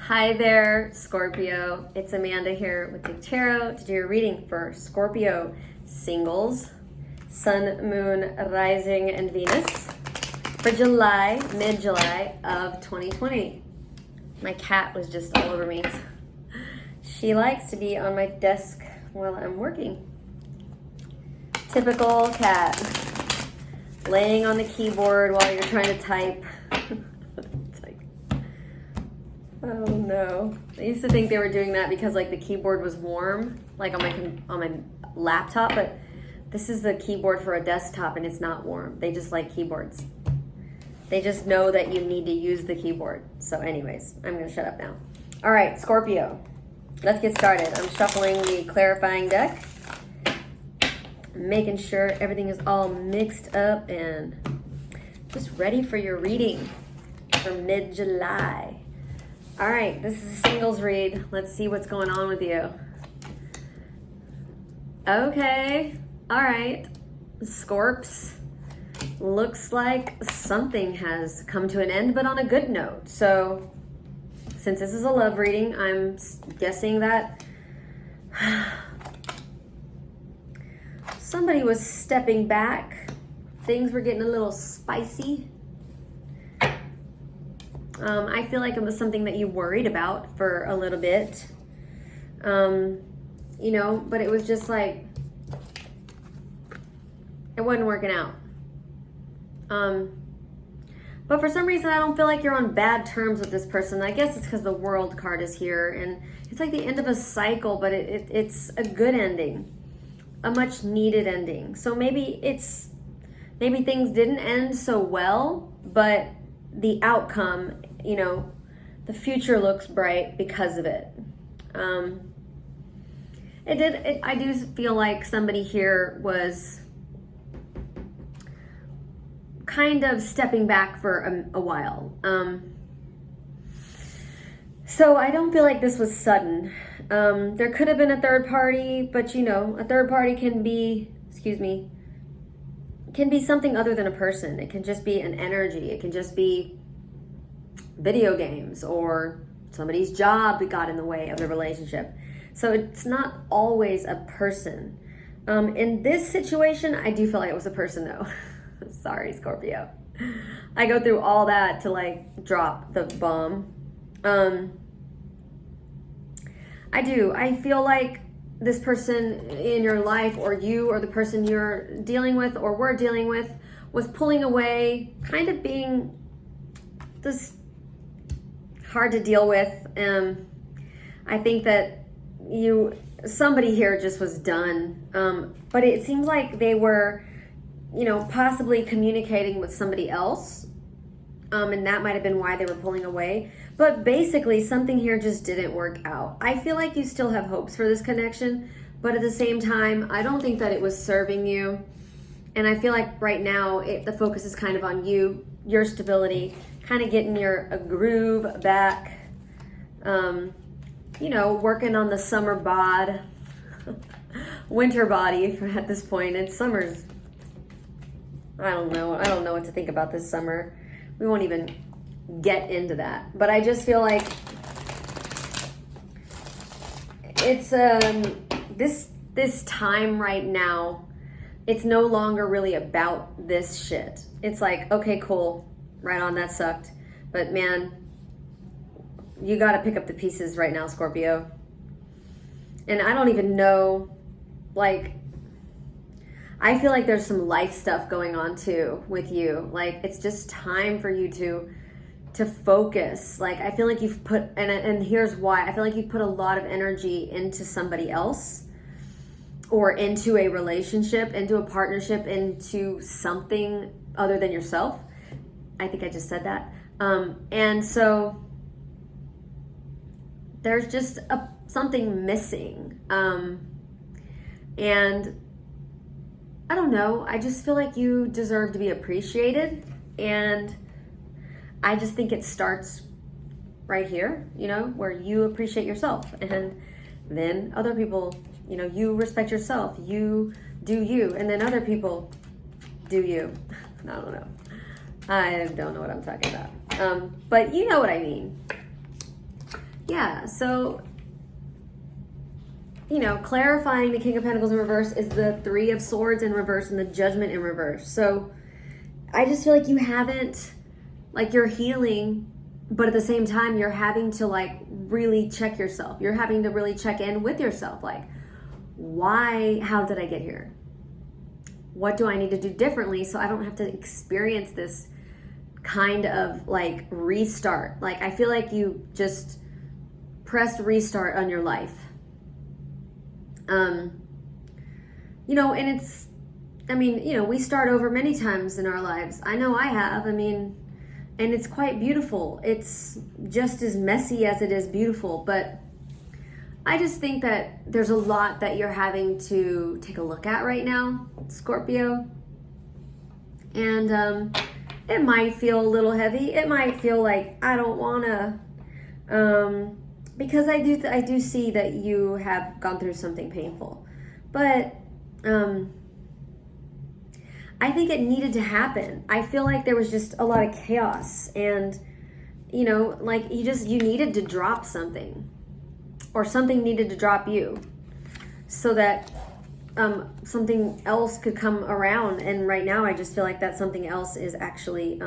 Hi there, Scorpio. It's Amanda here with TikTarot to do your reading for Scorpio singles, Sun, Moon, Rising, and Venus for July, mid-July of 2020. My cat was just all over me. She likes to be on my desk while I'm working. Typical cat. Laying on the keyboard while you're trying to type. It's like, oh no. I used to think they were doing that because like the keyboard was warm, like on my laptop, but this is the keyboard for a desktop and it's not warm. They just like keyboards. They just know that you need to use the keyboard. So anyways, I'm gonna shut up now. All right, Scorpio, let's get started. I'm shuffling the clarifying deck, making sure everything is all mixed up and just ready for your reading for mid-July. All right, this is a singles read. Let's see what's going on with you. Okay, all right, Scorps. Looks like something has come to an end, but on a good note. So since this is a love reading, I'm guessing that somebody was stepping back. Things were getting a little spicy. I feel like it was something that you worried about for a little bit. But it was just like, it wasn't working out. But for some reason, I don't feel like you're on bad terms with this person. I guess it's because the World card is here, and it's like the end of a cycle, but it's a good ending, a much needed ending. So maybe things didn't end so well, but the outcome, the future looks bright because of it. I do feel like somebody here was kind of stepping back for a while. So I don't feel like this was sudden. There could have been a third party, but a third party can be something other than a person. It can just be an energy. It can just be video games or somebody's job that got in the way of the relationship. So it's not always a person. In this situation, I do feel like it was a person though. Sorry, Scorpio. I go through all that to like drop the bomb. I do. I feel like this person in your life, or you, or the person you're dealing with or were dealing with, was pulling away, kind of being this hard to deal with. I think that somebody here just was done. But it seems like they were possibly communicating with somebody else. And that might have been why they were pulling away. But basically, something here just didn't work out. I feel like you still have hopes for this connection, but at the same time, I don't think that it was serving you. And I feel like right now, the focus is kind of on you, your stability, kind of getting a groove back, working on the summer bod, winter body at this point. And summer's, I don't know what to think about this summer. We won't even get into that. But I just feel like it's this time right now, it's no longer really about this shit. It's like, okay, cool, right on, that sucked. But man, you got to pick up the pieces right now, Scorpio. And I don't even know, I feel like there's some life stuff going on too with you. Like, it's just time for you to focus. Like, I feel like you've put, and here's why. I feel like you've put a lot of energy into somebody else, or into a relationship, into a partnership, into something other than yourself. I think I just said that. And so there's just something missing. And I don't know. I just feel like you deserve to be appreciated. And I just think it starts right here, where you appreciate yourself. And then other people, you respect yourself. You do you. And then other people do you. I don't know. I don't know what I'm talking about. But you know what I mean. yeah, so, you know, clarifying the King of Pentacles in reverse is the Three of Swords in reverse and the Judgment in reverse. So I just feel like you haven't, like, you're healing, but at the same time, you're having to, like, really check yourself. You're having to really check in with yourself. Like, why, how did I get here? What do I need to do differently so I don't have to experience this kind of, like, restart? Like, I feel like you just pressed restart on your life. You know, and it's, I mean, you know, we start over many times in our lives. I know I have. I mean, and it's quite beautiful. It's just as messy as it is beautiful. But I just think that there's a lot that you're having to take a look at right now, Scorpio. And it might feel a little heavy. It might feel like I don't want to, because I do see that you have gone through something painful. But I think it needed to happen. I feel like there was just a lot of chaos, and, you know, like you needed to drop something, or something needed to drop you, so that something else could come around. And right now I just feel like that something else is actually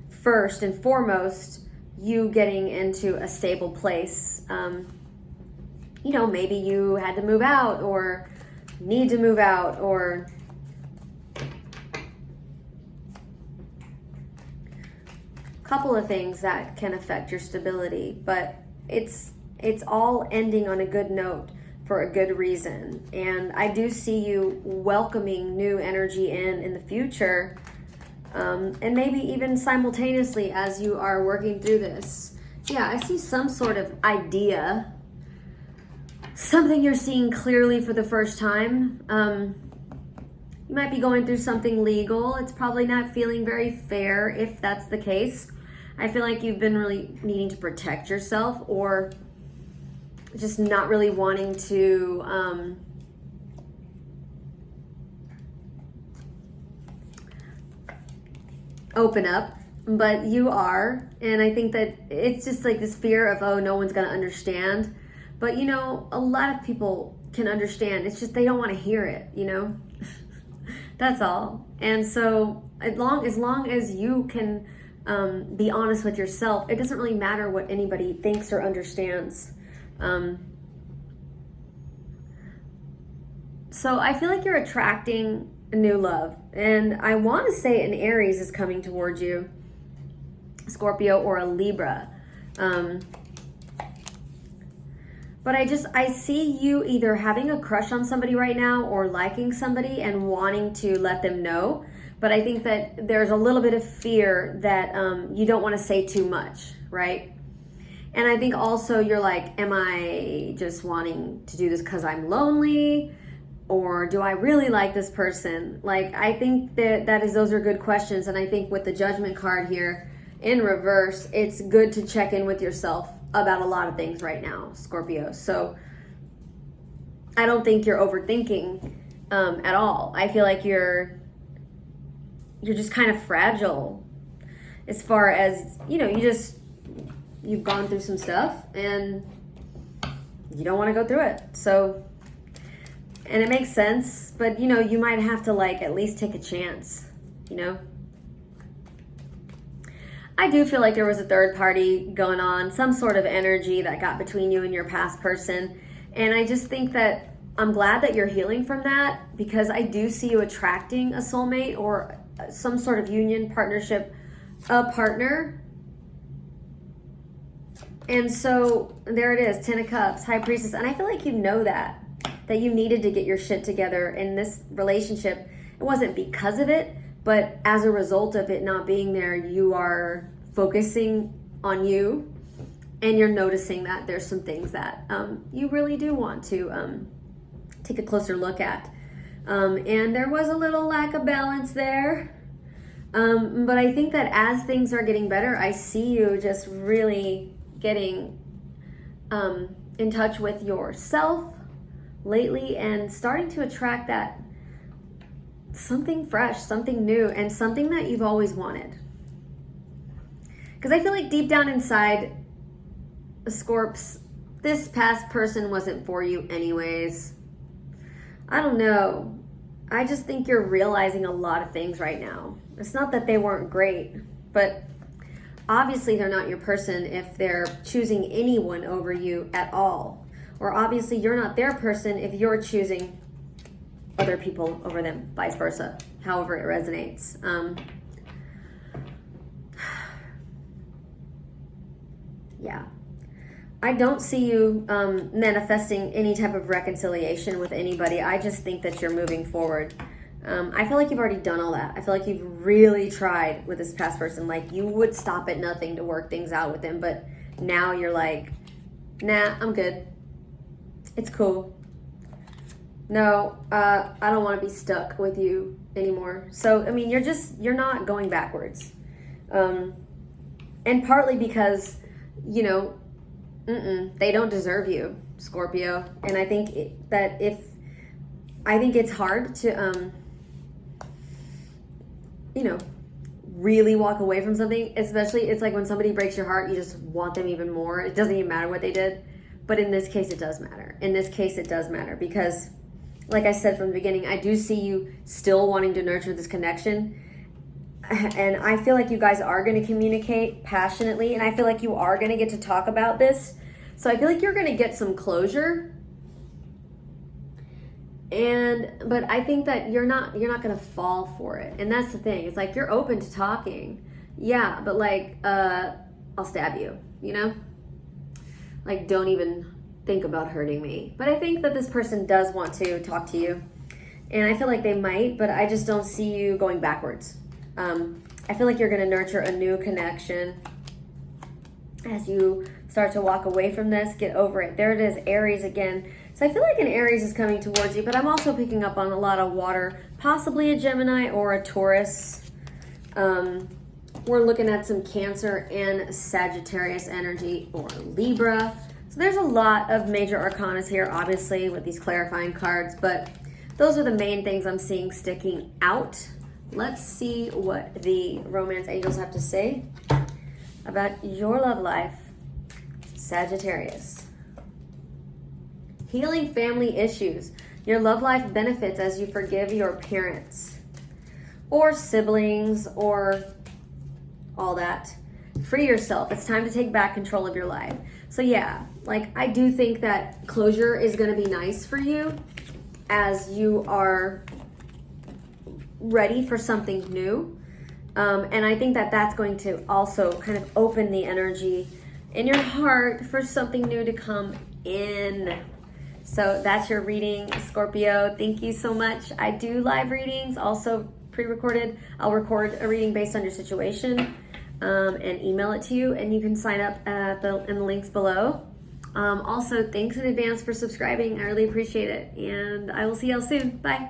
first and foremost you getting into a stable place. You know, maybe you had to move out or need to move out, or couple of things that can affect your stability, but it's all ending on a good note for a good reason. And I do see you welcoming new energy in the future, and maybe even simultaneously as you are working through this. Yeah, I see some sort of idea, something you're seeing clearly for the first time. You might be going through something legal. It's probably not feeling very fair if that's the case. I feel like you've been really needing to protect yourself, or just not really wanting to open up, but you are. And I think that it's just like this fear of, oh, no one's gonna understand. But, you know, a lot of people can understand. It's just they don't want to hear it, you know? That's all. And so as long as you can be honest with yourself, it doesn't really matter what anybody thinks or understands. So I feel like you're attracting a new love. And I want to say an Aries is coming towards you, Scorpio, or a Libra. But I see you either having a crush on somebody right now or liking somebody and wanting to let them know. But I think that there's a little bit of fear that you don't want to say too much, right? And I think also you're like, am I just wanting to do this because I'm lonely? Or do I really like this person? Like, I think those are good questions. And I think with the Judgment card here in reverse, it's good to check in with yourself about a lot of things right now, Scorpio. So I don't think you're overthinking at all. I feel like you're just kind of fragile as far as, you know, you've gone through some stuff and you don't want to go through it. So, and it makes sense, but, you know, you might have to, like, at least take a chance, you know? I do feel like there was a third party going on, some sort of energy that got between you and your past person. And I just think that I'm glad that you're healing from that, because I do see you attracting a soulmate or some sort of union, partnership, a partner. And so there it is, 10 of Cups, High Priestess. And I feel like you know that you needed to get your shit together in this relationship. It wasn't because of it, but as a result of it not being there, you are focusing on you, and you're noticing that there's some things that you really do want to take a closer look at. And there was a little lack of balance there. But I think that as things are getting better, I see you just really getting in touch with yourself lately and starting to attract that something fresh, something new, and something that you've always wanted. Because I feel like deep down inside, Scorps, this past person wasn't for you anyways. I don't know. I just think you're realizing a lot of things right now. It's not that they weren't great, but obviously they're not your person if they're choosing anyone over you at all. Or obviously you're not their person if you're choosing other people over them, vice versa, however it resonates. Yeah. I don't see you manifesting any type of reconciliation with anybody. I just think that you're moving forward. I feel like you've already done all that. I feel like you've really tried with this past person. Like, you would stop at nothing to work things out with them, but now you're like, nah, I'm good. It's cool. No, I don't want to be stuck with you anymore. So, I mean, you're not going backwards. And partly because, you know, they don't deserve you, Scorpio. And I think it's hard to, you know, really walk away from something. Especially, it's like when somebody breaks your heart, you just want them even more. It doesn't even matter what they did. But in this case, it does matter. In this case, it does matter because, like I said from the beginning, I do see you still wanting to nurture this connection. And I feel like you guys are going to communicate passionately. And I feel like you are going to get to talk about this. So I feel like you're going to get some closure. But I think that you're not going to fall for it. And that's the thing. It's like, you're open to talking. Yeah, but like, I'll stab you, you know? Like, don't even think about hurting me. But I think that this person does want to talk to you. And I feel like they might, but I just don't see you going backwards. I feel like you're going to nurture a new connection as you start to walk away from this. Get over it. There it is, Aries again. So I feel like an Aries is coming towards you, but I'm also picking up on a lot of water, possibly a Gemini or a Taurus. We're looking at some Cancer and Sagittarius energy, or Libra. So there's a lot of major arcanas here, obviously, with these clarifying cards, but those are the main things I'm seeing sticking out. Let's see what the romance angels have to say about your love life, Sagittarius. Healing family issues. Your love life benefits as you forgive your parents or siblings or all that. Free yourself. It's time to take back control of your life. So yeah, like, I do think that closure is going to be nice for you as you are ready for something new. And I think that that's going to also kind of open the energy in your heart for something new to come in. So that's your reading, Scorpio. Thank you so much. I do live readings, also pre-recorded. I'll record a reading based on your situation and email it to you, and you can sign up in the links below. Also, thanks in advance for subscribing. I really appreciate it, and I will see y'all soon. Bye.